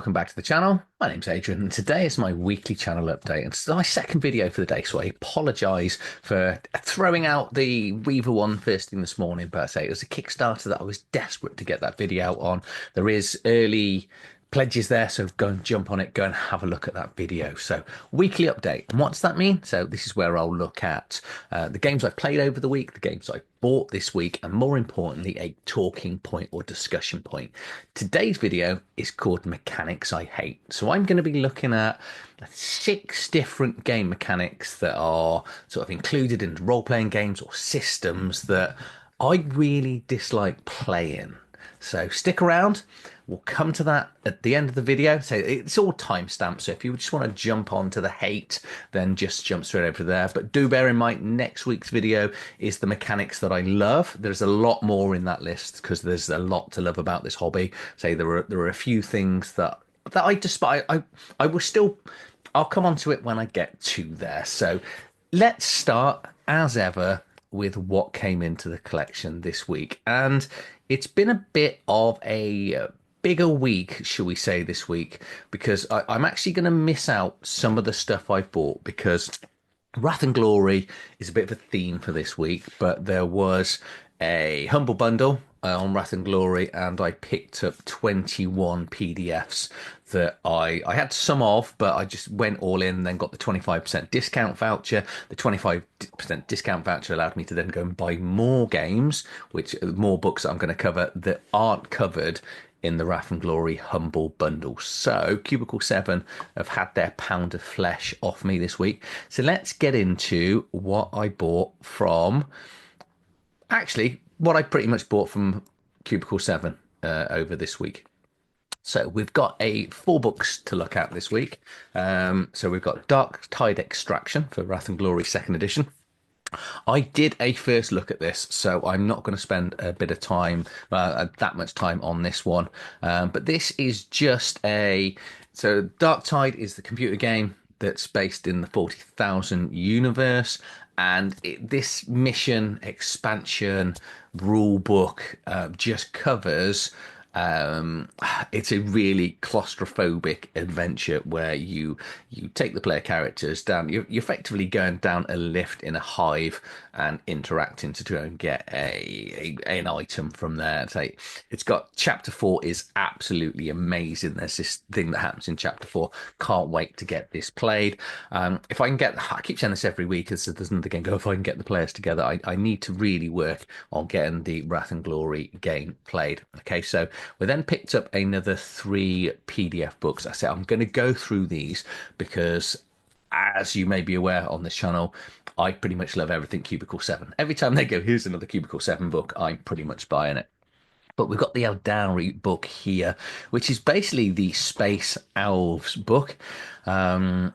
welcome back to the channel. My name's Adrian, and today is my weekly channel update. It's my second video for the day, so I apologise for throwing out the Weaver one first thing this morning, per se. It was a Kickstarter that I was desperate to get that video out on. There is early pledges there, so go and jump on it, go and have a look at that video. So weekly update, and what's that mean? So this is where I'll look at the games I've played over the week, the games I bought this week, and more importantly, a talking point or discussion point. Today's video is called Mechanics I Hate. So I'm going to be looking at 6 different game mechanics that are sort of included in role-playing games or systems that I really dislike playing. So stick around. We'll come to that at the end of the video. So it's all timestamped. So if you just want to jump on to the hate, then just jump straight over there. But do bear in mind, next week's video is the mechanics that I love. There's a lot more in that list because there's a lot to love about this hobby. Say there are a few things that I despise. I will still. I'll come on to it when I get to there. So let's start as ever with what came into the collection this week. And it's been a bit of a bigger week, shall we say, this week, because I'm actually going to miss out some of the stuff I've bought because Wrath and Glory is a bit of a theme for this week, but there was a humble bundle on Wrath and Glory, and I picked up 21 PDFs that I had some of, but I just went all in and then got the 25% discount voucher. The 25% discount voucher allowed me to then go and buy more games, which more books that I'm going to cover that aren't covered in the Wrath and Glory Humble Bundle. So Cubicle 7 have had their pound of flesh off me this week. So let's get into what I bought from, actually, what I pretty much bought from Cubicle 7 over this week. So we've got 4 books to look at this week. So we've got Dark Tide Extraction for Wrath and Glory 2nd edition. I did a first look at this, so I'm not going to spend a bit of time, that much time on this one. But this is just so Dark Tide is the computer game that's based in the 40,000 universe. And this mission expansion rule book just covers it's a really claustrophobic adventure where you take the player characters down. You're effectively going down a lift in a hive and interacting to try and get an item from there. It's got chapter 4 is absolutely amazing. There's this thing that happens in chapter 4. Can't wait to get this played. If I can I keep saying this every week as there's another game go. If I can get the players together, I need to really work on getting the Wrath and Glory game played. Okay, so we then picked up another 3 PDF books. I said I'm going to go through these because, as you may be aware on this channel, I pretty much love everything Cubicle 7. Every time they go, here's another Cubicle 7 book, I'm pretty much buying it. But we've got the Eldari book here, which is basically the Space Elves book,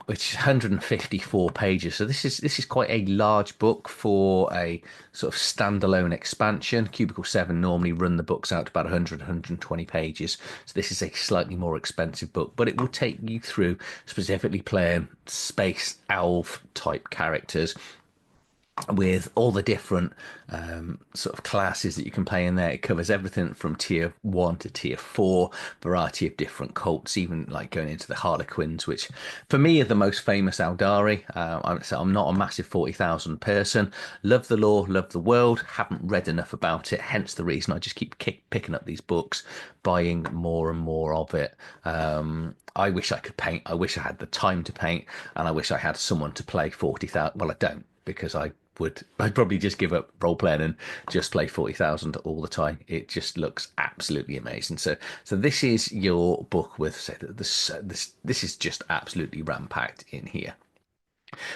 which is 154 pages. So this is quite a large book for a sort of standalone expansion. Cubicle 7 normally run the books out to about 100, 120 pages. So this is a slightly more expensive book, but it will take you through specifically playing Space Elf type characters with all the different sort of classes that you can play in there. It covers everything from tier 1 to tier 4, variety of different cults, even like going into the Harlequins, which for me are the most famous Eldari. I'm not a massive 40,000 person. Love the lore, love the world, haven't read enough about it, hence the reason I just keep picking up these books, buying more and more of it. I wish I could paint. I wish I had the time to paint, and I wish I had someone to play 40,000. Well, I don't, because I'd probably just give up role playing and just play 40,000 all the time. It just looks absolutely amazing. So this is your book with, say, this is just absolutely ram-packed in here.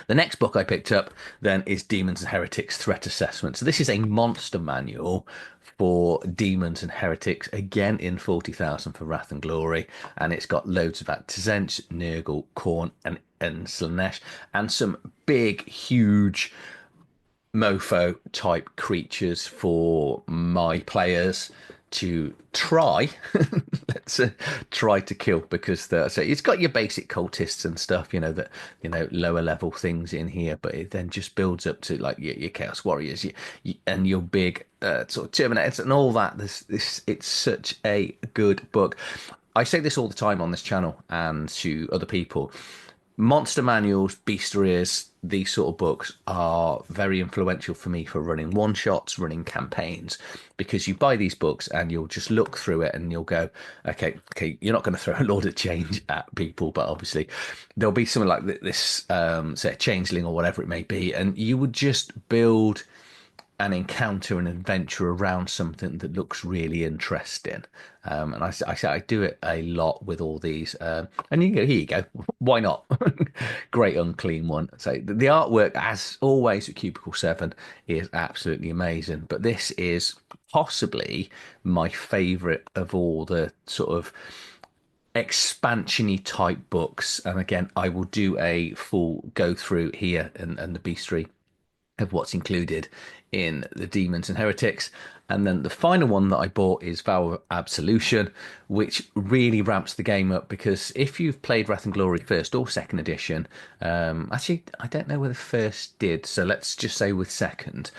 The next book I picked up then is Demons and Heretics Threat Assessment. So this is a monster manual for demons and heretics, again in 40,000 for Wrath and Glory, and it's got loads of that Tzench, Nurgle, Khorne, and Slaanesh, and some big, huge mofo type creatures for my players to try let's try to kill, because so it's got your basic cultists and stuff, that lower level things in here, but it then just builds up to like your chaos warriors, and your big sort of terminators and all that. It's such a good book. I say this all the time on this channel and to other people. Monster manuals, bestiaries, these sort of books are very influential for me for running one shots, running campaigns, because you buy these books and you'll just look through it and you'll go, okay, you're not going to throw a load of change at people, but obviously there'll be something like this, say a changeling or whatever it may be, and you would just build an encounter, an adventure around something that looks really interesting. And I do it a lot with all these. And you go, here you go. Why not? Great unclean one. So the artwork, as always at Cubicle 7, is absolutely amazing. But this is possibly my favorite of all the sort of expansiony type books. And again, I will do a full go through here and the bestiary of what's included in the Demons and Heretics. And then the final one that I bought is Vow of Absolution, which really ramps the game up because if you've played Wrath and Glory first or second edition, actually, I don't know whether first did, so let's just say with second,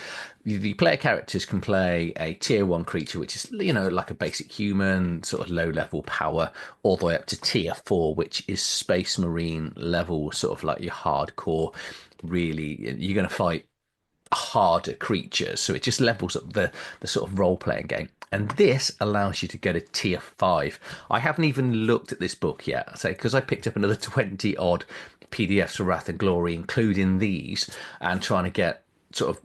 the player characters can play a tier one creature, which is, like a basic human, sort of low level power, all the way up to tier four, which is Space Marine level, sort of like your hardcore. Really, you're going to fight harder creatures, so it just levels up the sort of role playing game. And this allows you to go to tier five. I haven't even looked at this book yet, say because I picked up another 20 odd PDFs for Wrath and Glory, including these, and trying to get sort of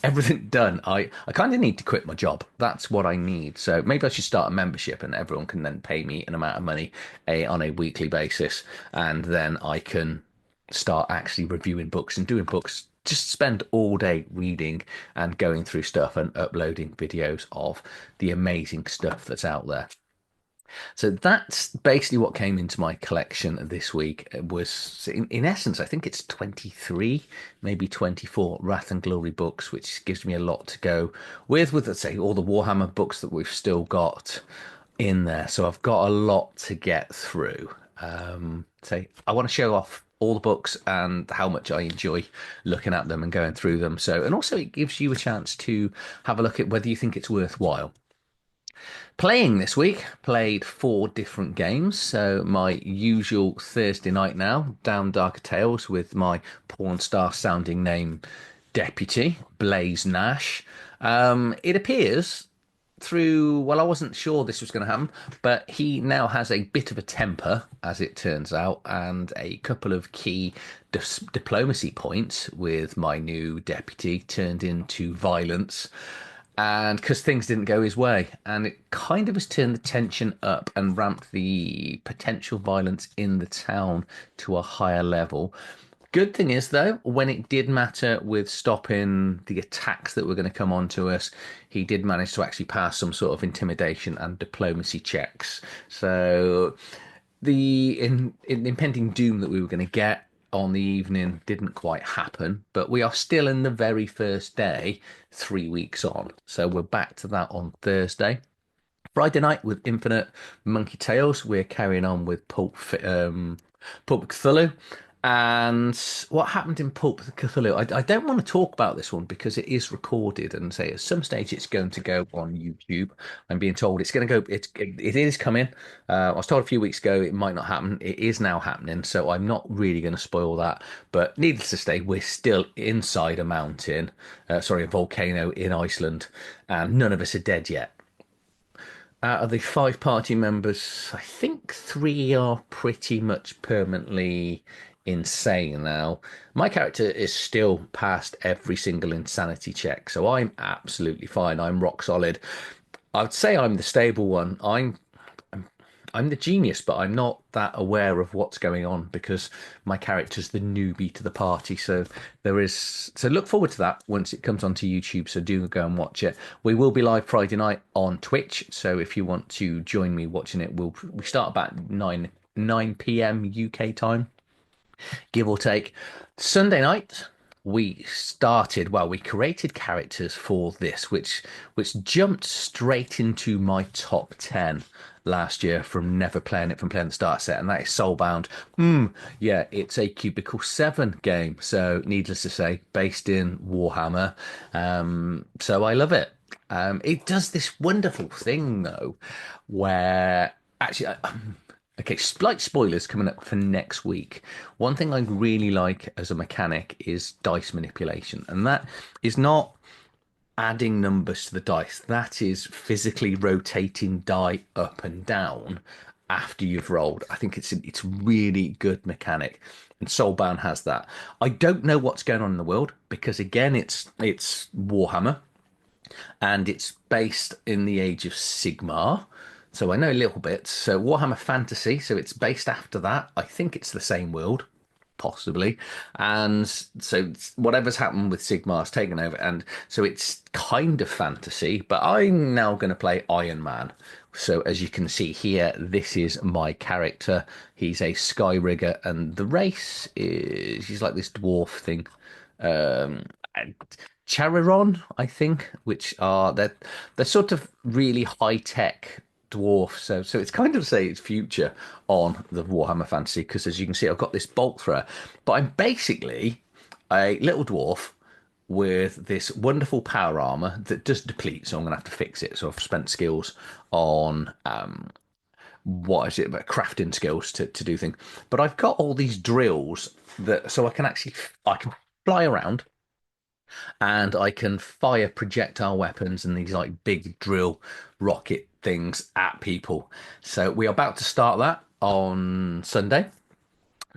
everything done. I kind of need to quit my job. That's what I need. So maybe I should start a membership, and everyone can then pay me an amount of money on a weekly basis, and then I can start actually reviewing books and doing books, just spend all day reading and going through stuff and uploading videos of the amazing stuff that's out there. So that's basically what came into my collection this week. It was, in essence, I think it's 23, maybe 24 Wrath and Glory books, which gives me a lot to go with, let's say, all the Warhammer books that we've still got in there. So I've got a lot to get through. So I want to show off all the books and how much I enjoy looking at them and going through them. So, and also it gives you a chance to have a look at whether you think it's worthwhile. Playing this week, played 4 different games. So my usual Thursday night now, Down Darker Tales with my porn star sounding name Deputy, Blaze Nash. It appears through, well, I wasn't sure this was going to happen, but he now has a bit of a temper, as it turns out, and a couple of key diplomacy points with my new deputy turned into violence. And because things didn't go his way, and it kind of has turned the tension up and ramped the potential violence in the town to a higher level. Good thing is, though, when it did matter with stopping the attacks that were going to come onto us, he did manage to actually pass some sort of intimidation and diplomacy checks. So the impending doom that we were going to get on the evening didn't quite happen, but we are still in the very first day, 3 weeks on. So we're back to that on Thursday. Friday night with Infinite Monkey Tales, we're carrying on with Pulp Cthulhu. And what happened in Pulp Cthulhu? I don't want to talk about this one because it is recorded, and say at some stage it's going to go on YouTube. I'm being told it's going to go. It is coming. I was told a few weeks ago it might not happen. It is now happening, so I'm not really going to spoil that. But needless to say, we're still inside a mountain, sorry, a volcano in Iceland, and none of us are dead yet. Out of the 5 party members, I think 3 are pretty much permanently insane now. My character is still past every single insanity check, so I'm absolutely fine. I'm rock solid. I would say I'm the stable one. I'm the genius, but I'm not that aware of what's going on because my character's the newbie to the party. So look forward to that once it comes onto YouTube. So do go and watch it. We will be live Friday night on Twitch. So if you want to join me watching it, we start about 9 p.m. UK time, give or take. Sunday night, we created characters for this, which jumped straight into my top 10 last year from never playing it from playing the start set, and that is Soulbound. Yeah, it's a Cubicle 7 game, so needless to say, based in Warhammer. So I love it. It does this wonderful thing though, where actually, okay, slight spoilers coming up for next week. One thing I really like as a mechanic is dice manipulation, and that is not adding numbers to the dice. That is physically rotating die up and down after you've rolled. I think it's really good mechanic, and Soulbound has that. I don't know what's going on in the world because again, it's Warhammer and it's based in the age of Sigmar. So I know a little bit. So Warhammer Fantasy, so it's based after that. I think it's the same world, possibly. And so whatever's happened with Sigmar's taken over, and so it's kind of fantasy. But I'm now going to play Iron Man. So as you can see here, this is my character. He's a Skyrigger, and the race is he's like this dwarf thing. Um, Chariron, I think, which are they're sort of really high tech dwarf. So it's kind of say its future on the Warhammer Fantasy because as you can see, I've got this bolt thrower, but I'm basically a little dwarf with this wonderful power armor that does deplete, so I'm gonna have to fix it. So I've spent skills on what is it, but crafting skills to do things. But I've got all these drills that so I can fly around and I can fire projectile weapons and these like big drill rocket things at people. So we're about to start that on Sunday.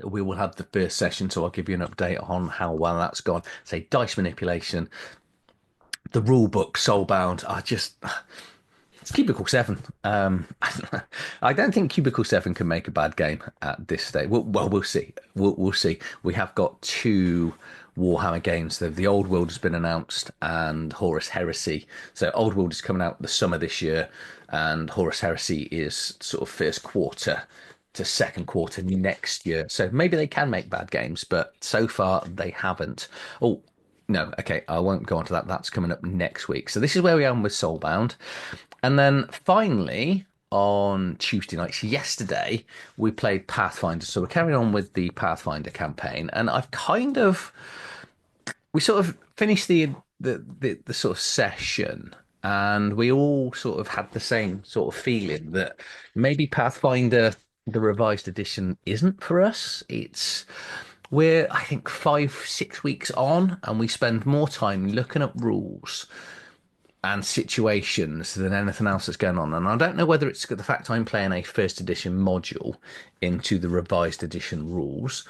We will have the first session, so I'll give you an update on how well that's gone. Say dice manipulation, the rule book, Soulbound. I just it's Cubicle 7. I don't think Cubicle 7 can make a bad game at this stage. We'll see. We'll see. We have got two Warhammer games. The Old World has been announced and Horus Heresy. So Old World is coming out the summer this year, and Horus Heresy is sort of first quarter to second quarter next year. So maybe they can make bad games, but so far they haven't. Oh, no, okay, I won't go on to that. That's coming up next week. So this is where we are with Soulbound. And then finally, on Tuesday nights, yesterday, we played Pathfinder. So we're carrying on with the Pathfinder campaign. And I've kind of, we sort of finished the sort of session. And we all sort of had the same sort of feeling that maybe Pathfinder, the revised edition, isn't for us. We're, I think, 5, 6 weeks on, and we spend more time looking up rules and situations than anything else that's going on. And I don't know whether it's the fact I'm playing a first edition module into the revised edition rules,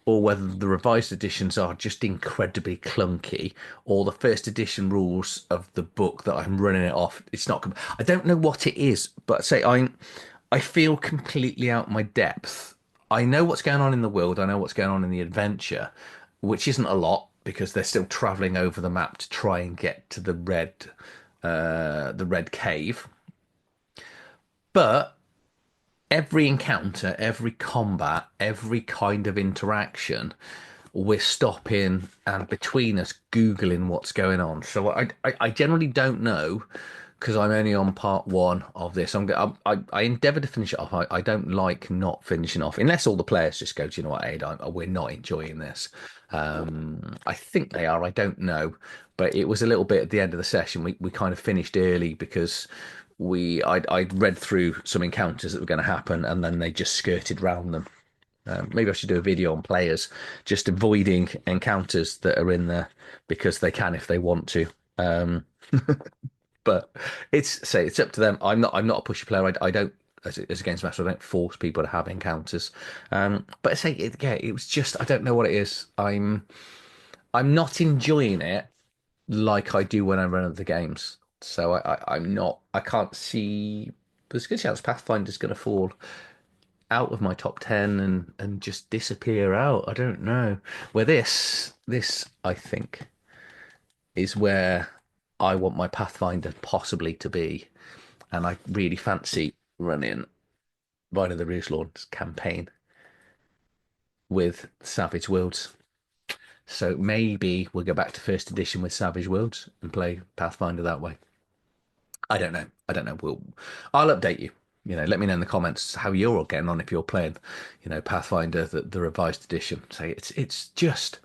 or whether the revised editions are just incredibly clunky, or the first edition rules of the book that I'm running it off. It's not. I don't know what it is, but say I feel completely out my depth. I know what's going on in the world. I know what's going on in the adventure, which isn't a lot because they're still traveling over the map to try and get to the red cave. But every encounter, every combat, every kind of interaction, we're stopping and between us googling what's going on. So I generally don't know because I'm only on part one of this. I endeavour to finish it off. I don't like not finishing off unless all the players just go, do you know what, Aid, we're not enjoying this. I think they are. I don't know, but it was a little bit at the end of the session. We kind of finished early because I'd read through some encounters that were going to happen, and then they just skirted round them. Maybe I should do a video on players just avoiding encounters that are in there because they can if they want to. But it's up to them. I'm not a pushy player. I don't as a games master. I don't force people to have encounters. But yeah, it was just I don't know what it is. I'm not enjoying it like I do when I run other games. So I'm not. I can't see. There's a good chance Pathfinder's going to fall out of my top 10 and just disappear out. I don't know. Where this I think is where I want my Pathfinder possibly to be, and I really fancy running Ride of the Rooselawn's campaign with Savage Worlds. So maybe we'll go back to first edition with Savage Worlds and play Pathfinder that way. I don't know. I don't know. I'll update you. Let me know in the comments how you're all getting on if you're playing, Pathfinder, the revised edition. Say it's just,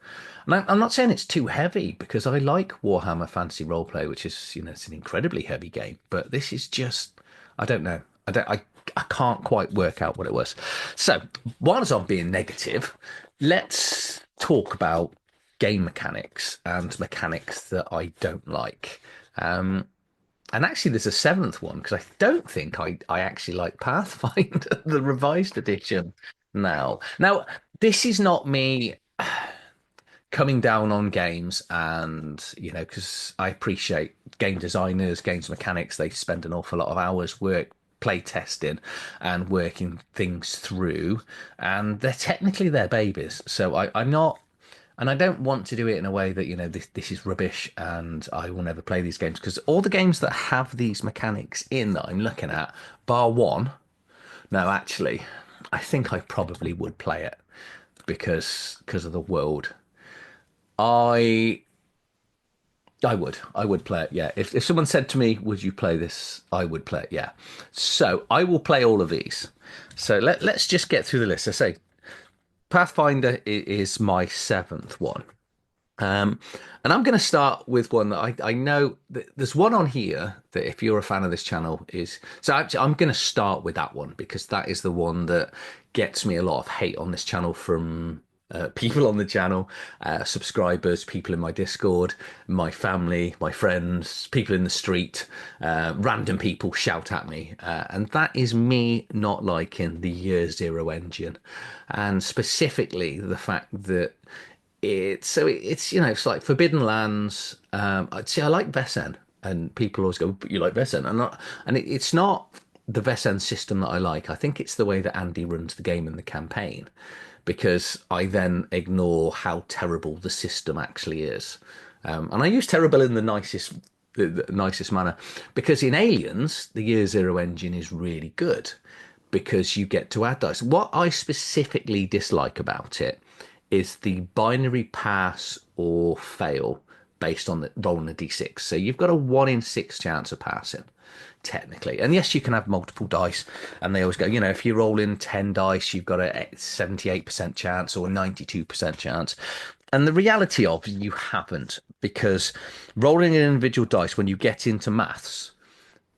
and I'm not saying it's too heavy because I like Warhammer Fantasy Roleplay, which is, it's an incredibly heavy game. But this is just, I don't know. I can't quite work out what it was. So, whilst I'm being negative, let's talk about game mechanics and mechanics that I don't like. Um, and actually, there's a seventh one because I don't think I actually like Pathfinder, the revised edition now. Now, this is not me coming down on games and because I appreciate game designers, games mechanics, they spend an awful lot of hours play testing and working things through, and they're technically their babies. So I'm not, and I don't want to do it in a way that this is rubbish and I will never play these games, because all the games that have these mechanics in that I'm looking at, bar one, no, actually, I think I probably would play it because of the world. I I would play it. Yeah. If someone said to me, "Would you play this?" I would play it. Yeah. So I will play all of these. So let's just get through the list. I say Pathfinder is my seventh one. Um, and I'm going to start with one that I know that there's one on here that if you're a fan of this channel is, so actually I'm going to start with that one because that is the one that gets me a lot of hate on this channel from people on the channel, subscribers, people in my Discord, my family, my friends, people in the street, random people shout at me. And that is me not liking the Year Zero engine. And specifically the fact that it's like Forbidden Lands. I'd say I like Vesen, and people always go, "But you like Vesen," it's not the Vesen system that I like. I think it's the way that Andy runs the game and the campaign, because I then ignore how terrible the system actually is, and I use terrible in the nicest manner, because in Aliens the Year Zero engine is really good because you get to add dice. What I specifically dislike about it is the binary pass or fail based on the rolling a d6. So you've got a 1 in 6 chance of passing, technically. And yes, you can have multiple dice. And they always go, if you roll in 10 dice, you've got a 78% chance or a 92% chance. And the reality of you haven't, because rolling an individual dice, when you get into maths,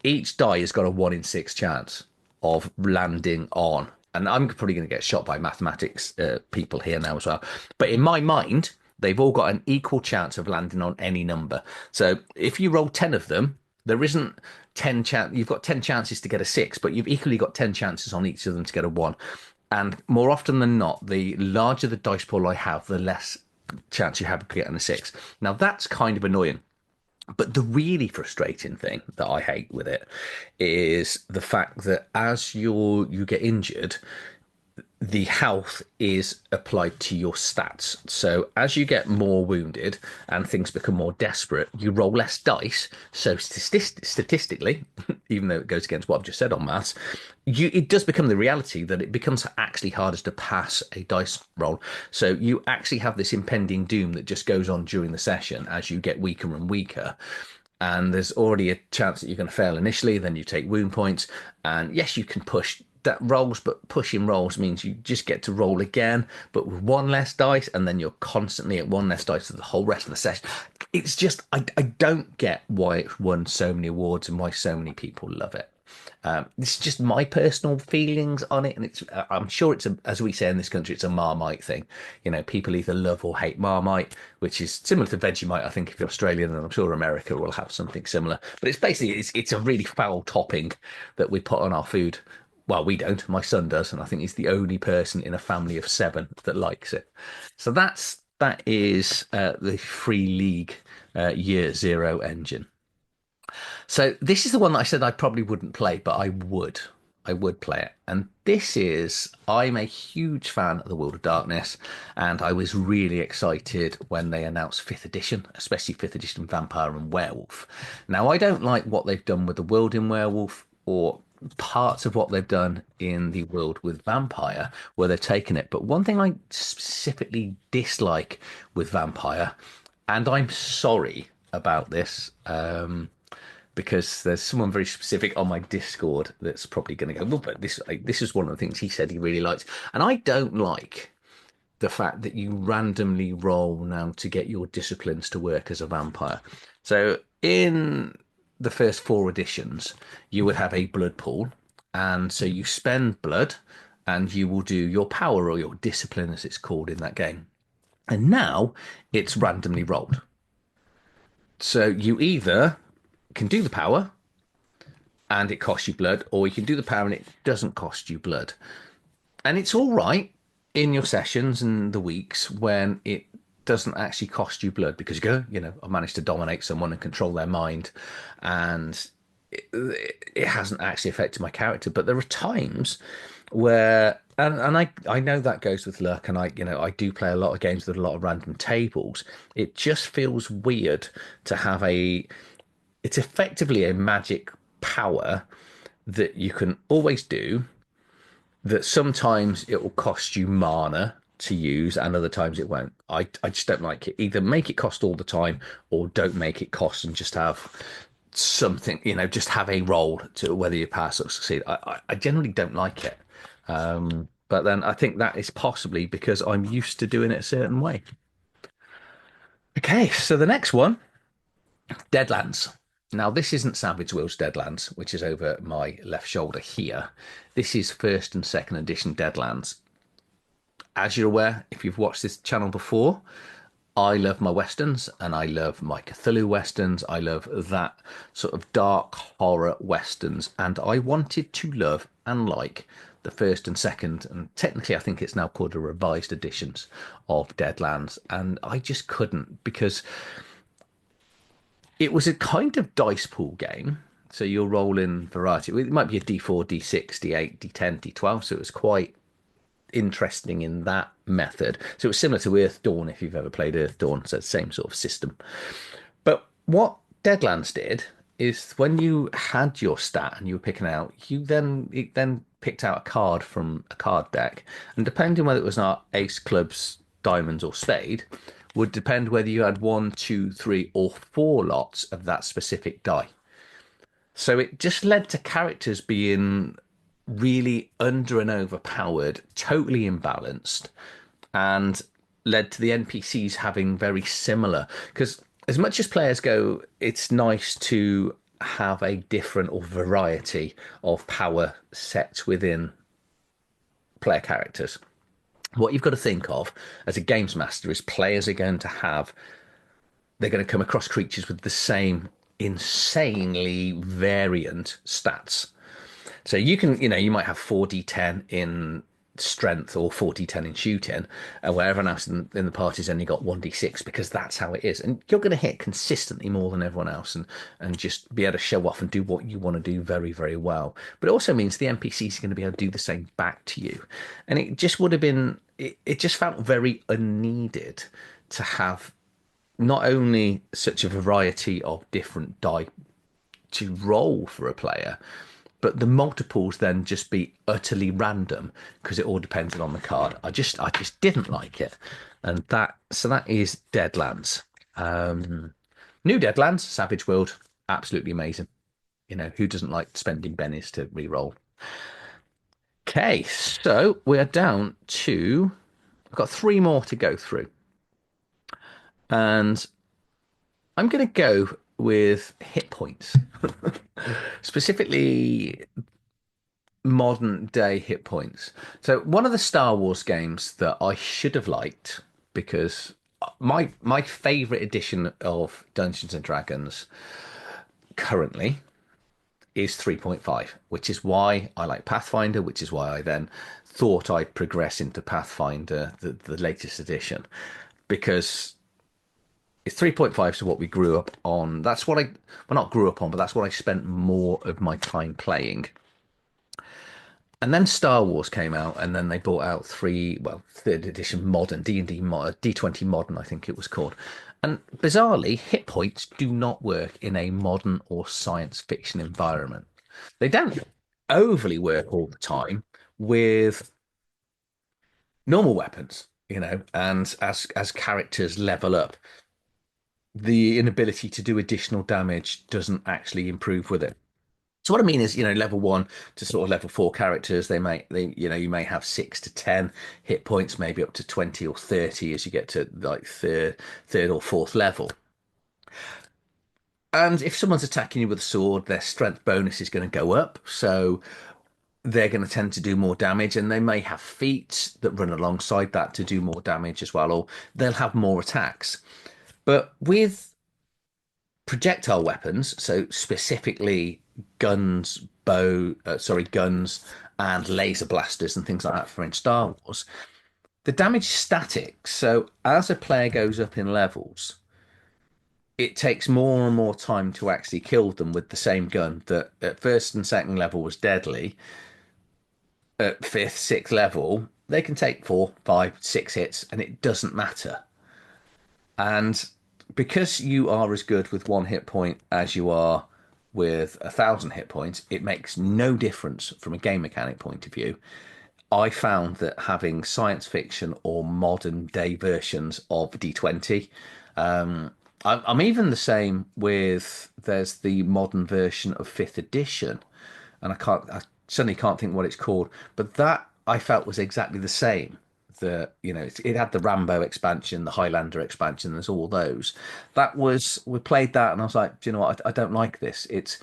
each die has got a 1 in 6 chance of landing on. And I'm probably going to get shot by mathematics people here now as well. But in my mind, they've all got an equal chance of landing on any number. So if you roll 10 of them, there isn't 10 chance. You've got 10 chances to get a 6, but you've equally got 10 chances on each of them to get a 1. And more often than not, the larger the dice pool I have, the less chance you have of getting a 6. Now that's kind of annoying. But the really frustrating thing that I hate with it is the fact that as you get injured, the health is applied to your stats. So as you get more wounded and things become more desperate, you roll less dice. So statistically, even though it goes against what I've just said on maths, it does become the reality that it becomes actually harder to pass a dice roll. So you actually have this impending doom that just goes on during the session as you get weaker and weaker. And there's already a chance that you're going to fail initially, then you take wound points. And yes, you can push that rolls, but pushing rolls means you just get to roll again, but with one less dice, and then you're constantly at one less dice for the whole rest of the session. It's just, I don't get why it won so many awards and why so many people love it. It's just my personal feelings on it, and I'm sure as we say in this country, it's a Marmite thing. People either love or hate Marmite, which is similar to Vegemite. I think if you're Australian, and I'm sure America will have something similar. But it's basically it's a really foul topping that we put on our food. Well, we don't. My son does, and I think he's the only person in a family of 7 that likes it. So that is the Free League Year Zero engine. So this is the one that I said I probably wouldn't play, but I would. I would play it. And this is, I'm a huge fan of the World of Darkness, and I was really excited when they announced 5th edition, especially 5th edition Vampire and Werewolf. Now, I don't like what they've done with the world in Werewolf, or parts of what they've done in the world with Vampire, where they've taken it. But one thing I specifically dislike with Vampire, and I'm sorry about this, because there's someone very specific on my Discord that's probably going to go, well, but this is one of the things he said he really liked. And I don't like the fact that you randomly roll now to get your disciplines to work as a vampire. So in the first 4 editions, you would have a blood pool, And so you spend blood and you will do your power or your discipline, as it's called in that game. And now it's randomly rolled. So you either can do the power and it costs you blood, or you can do the power and it doesn't cost you blood. And it's all right in your sessions and the weeks when it doesn't actually cost you blood because you go, I managed to dominate someone and control their mind, and it hasn't actually affected my character. But there are times where, and I know that goes with luck, and I do play a lot of games with a lot of random tables. It just feels weird to have it's effectively a magic power that you can always do, that sometimes it will cost you mana to use and other times it won't. I just don't like it. Either make it cost all the time or don't make it cost and just have something, just have a roll to whether you pass or succeed. I generally don't like it. But then I think that is possibly because I'm used to doing it a certain way. Okay, so the next one, Deadlands. Now, this isn't Savage Worlds Deadlands, which is over my left shoulder here. This is first and second edition Deadlands. As you're aware, if you've watched this channel before, I love my westerns and I love my Cthulhu westerns. I love that sort of dark horror westerns, and I wanted to love and like the first and second, and technically I think it's now called a revised editions of Deadlands, and I just couldn't because it was a kind of dice pool game. So you're rolling variety. It might be a D4, D6, D8, D10, D12. So it was quite interesting in that method. So it was similar to Earth Dawn if you've ever played Earth Dawn. So it's the same sort of system. But what Deadlands did is when you had your stat and you were picking out, it then picked out a card from a card deck, and depending whether it was not ace, clubs, diamonds, or spade, would depend whether you had one, two, three, or four lots of that specific die. So it just led to characters being really under and overpowered, totally imbalanced, and led to the NPCs having very similar. Because as much as players go, it's nice to have a different or variety of power sets within player characters. What you've got to think of as a games master is players are going to have, they're going to come across creatures with the same insanely variant stats. So you can, you might have 4d10 in strength or 4d10 in shooting, and where everyone else in the party's only got 1d6 because that's how it is. And you're going to hit consistently more than everyone else, and just be able to show off and do what you want to do very, very well. But it also means the NPCs are going to be able to do the same back to you. And it just would have been, it just felt very unneeded to have not only such a variety of different die to roll for a player, but the multiples then just be utterly random because it all depended on the card. I just didn't like it, and that is Deadlands. New Deadlands, Savage World, absolutely amazing. Who doesn't like spending bennies to re-roll? Okay, so we're down to, I've got three more to go through, and I'm going to go with hit points, specifically modern day hit points. So one of the Star Wars games that I should have liked, because my favorite edition of Dungeons and Dragons currently is 3.5, which is why I like Pathfinder, which is why I then thought I'd progress into Pathfinder, the latest edition, because it's 3.5 to what we grew up on. That's what well, not grew up on, but that's what I spent more of my time playing. And then Star Wars came out, and then they brought out third edition modern, D&D D20 modern, I think it was called. And bizarrely, hit points do not work in a modern or science fiction environment. They don't overly work all the time with normal weapons, and as characters level up, the inability to do additional damage doesn't actually improve with it. So what I mean is, level one to sort of level four characters, you may have 6 to 10 hit points, maybe up to 20 or 30 as you get to like third or fourth level. And if someone's attacking you with a sword, their strength bonus is going to go up. So they're going to tend to do more damage, and they may have feats that run alongside that to do more damage as well, or they'll have more attacks. But with projectile weapons, so specifically guns and laser blasters and things like that for in Star Wars, the damage is static. So as a player goes up in levels, it takes more and more time to actually kill them with the same gun that at first and second level was deadly. At fifth, sixth level, they can take four, five, six hits, and it doesn't matter. And because you are as good with one hit point as you are with 1,000 hit points, it makes no difference from a game mechanic point of view. I found that having science fiction or modern day versions of D20, I'm even the same with there's the modern version of fifth edition, and I suddenly can't think what it's called, but that I felt was exactly the same. It had the Rambo expansion, the Highlander expansion. There's all those. We played that, and I was like, do you know what? I don't like this. It's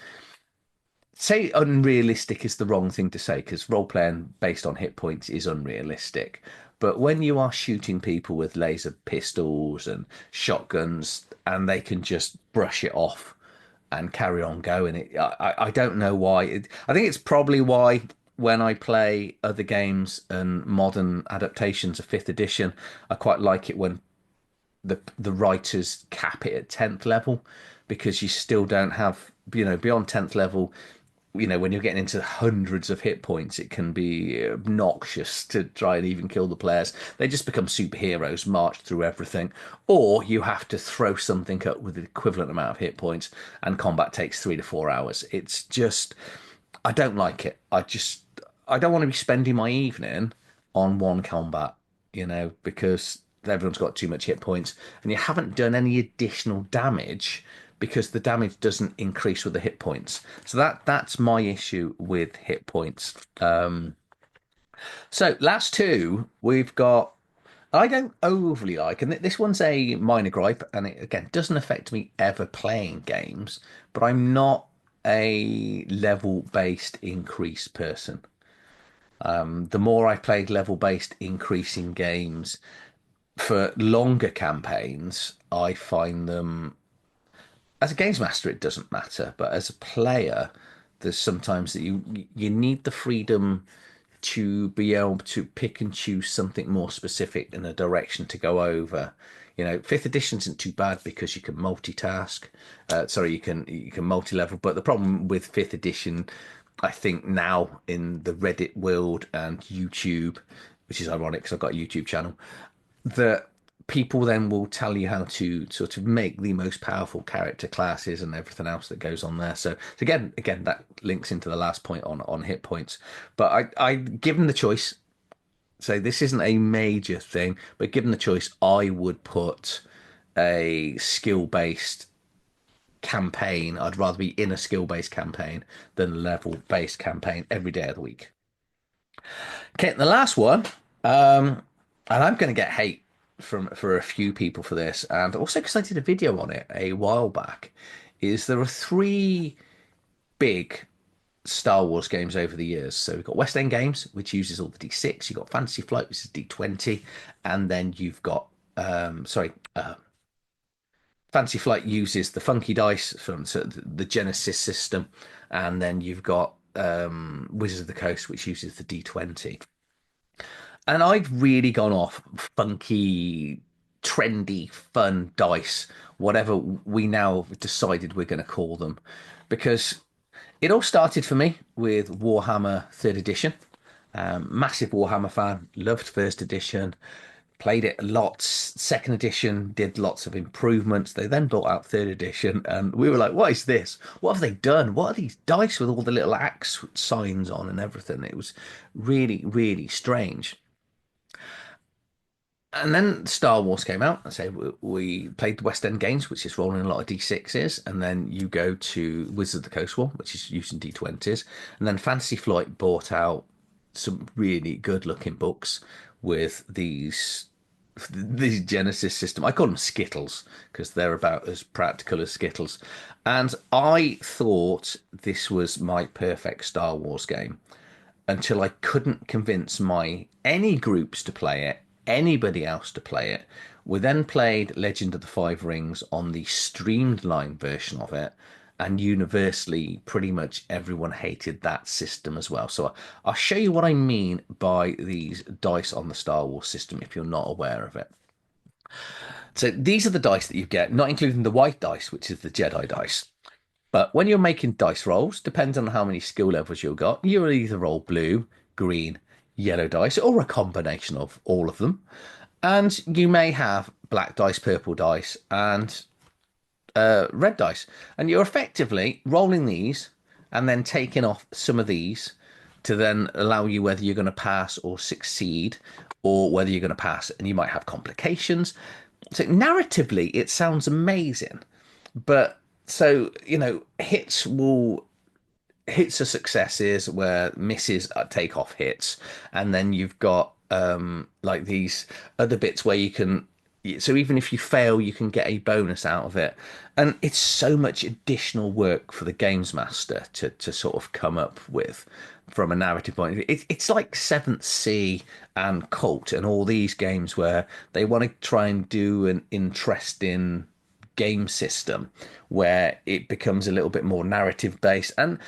say unrealistic is the wrong thing to say because role playing based on hit points is unrealistic. But when you are shooting people with laser pistols and shotguns, and they can just brush it off and carry on going. I don't know why. I think it's probably why when I play other games and modern adaptations of fifth edition, I quite like it when the writers cap it at 10th level because you still don't have, beyond 10th level, when you're getting into hundreds of hit points, it can be obnoxious to try and even kill the players. They just become superheroes, march through everything. Or you have to throw something up with the equivalent amount of hit points, and combat takes 3 to 4 hours. It's just, I don't like it. I don't want to be spending my evening on one combat, because everyone's got too much hit points, and you haven't done any additional damage because the damage doesn't increase with the hit points. So that's my issue with hit points. So last two we've got. I don't overly like, and this one's a minor gripe, and it again doesn't affect me ever playing games, but I'm not a level-based increase person. The more I played level-based increasing games for longer campaigns, I find them as a games master, it doesn't matter, but as a player, there's sometimes that you need the freedom to be able to pick and choose something more specific in a direction to go over. Fifth edition isn't too bad because you can multitask. Sorry, you can multi-level. But the problem with fifth edition, I think now in the Reddit world and YouTube, which is ironic because I've got a YouTube channel, that people then will tell you how to sort of make the most powerful character classes and everything else that goes on there. So again, that links into the last point on hit points. But I given the choice, so this isn't a major thing, but given the choice, I would put a skill-based campaign. I'd rather be in a skill-based campaign than a level-based campaign every day of the week. Okay, the last one, and I'm going to get hate for a few people for this, and also because I did a video on it a while back, is there are three big Star Wars games over the years. So we've got West End Games, which uses all the D6. You've got Fantasy Flight, which is D20, and then you've got Fantasy Flight uses the funky dice from the Genesis system, and then you've got Wizards of the Coast, which uses the D20. And I've really gone off funky, trendy, fun dice, whatever we now decided we're going to call them, because it all started for me with Warhammer Third Edition. Massive Warhammer fan, loved First Edition, played it lots. Second Edition did lots of improvements. They then brought out Third Edition, and we were like, "What is this? What have they done? What are these dice with all the little axe signs on and everything?" It was really, really strange. And then Star Wars came out. I say we played the West End games, which is rolling a lot of D6s, and then you go to Wizards of the Coast War, which is using D20s, and then Fantasy Flight bought out some really good looking books with these Genesis system. I call them Skittles because they're about as practical as Skittles. And I thought this was my perfect Star Wars game. until I couldn't convince my any groups to play it, anybody else to play it. We then played Legend of the Five Rings on the streamlined version of it, and universally, pretty much everyone hated that system as well. So I'll show you what I mean by these dice on the Star Wars system if you're not aware of it. So these are the dice that you get, not including the white dice, which is the Jedi dice. But when you're making dice rolls, depends on how many skill levels you've got, you'll either roll blue, green, yellow dice, or a combination of all of them. And you may have black dice, purple dice, and red dice. And you're effectively rolling these and then taking off some of these to then allow you whether you're going to pass or succeed, or whether you're going to pass and you might have complications. So narratively, it sounds amazing. But so, hits are successes where misses take off hits, and then you've got like these other bits where you can, so even if you fail you can get a bonus out of it, and it's so much additional work for the games master to sort of come up with from a narrative point of view. It's like Seventh Sea and Cult and all these games where they want to try and do an interesting game system where it becomes a little bit more narrative based. And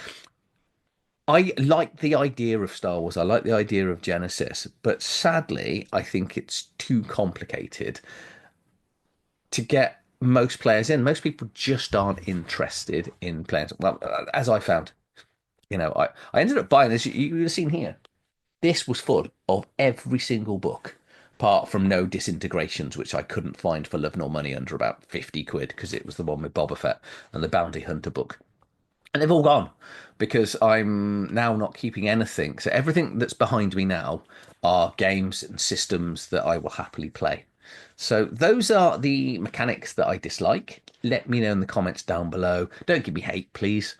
I like the idea of Star Wars. I like the idea of Genesis, but sadly, I think it's too complicated to get most players in. Most people just aren't interested in playing. Well, as I found, I ended up buying this. You've seen here. This was full of every single book, apart from No Disintegrations, which I couldn't find for love nor money under about 50 quid because it was the one with Boba Fett and the Bounty Hunter book. And they've all gone because I'm now not keeping anything. So everything that's behind me now are games and systems that I will happily play. So those are the mechanics that I dislike. Let me know in the comments down below. Don't give me hate, please,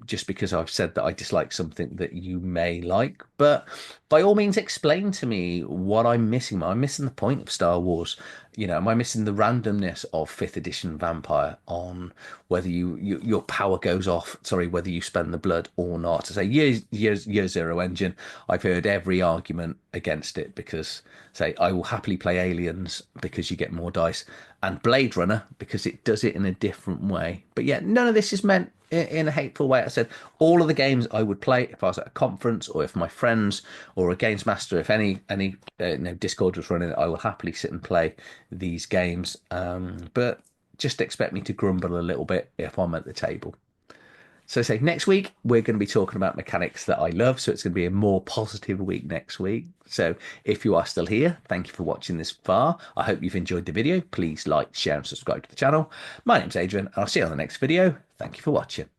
just because I've said that I dislike something that you may like. But by all means, explain to me what I'm missing. Am I missing the point of Star Wars? Am I missing the randomness of 5th edition Vampire on whether your power goes off? Sorry, whether you spend the blood or not. To say year zero engine, I've heard every argument against it because say I will happily play Aliens because you get more dice, and Blade Runner because it does it in a different way. But yeah, none of this is meant in a hateful way. I said all of the games I would play if I was at a conference or if my friends or a games master, if any Discord was running, I will happily sit and play these games. But just expect me to grumble a little bit if I'm at the table. So say next week we're going to be talking about mechanics that I love, so it's going to be a more positive week next week. So if you are still here, thank you for watching this far. I hope you've enjoyed the video. Please like, share and subscribe to the channel. My name's Adrian and I'll see you on the next video. Thank you for watching.